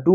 2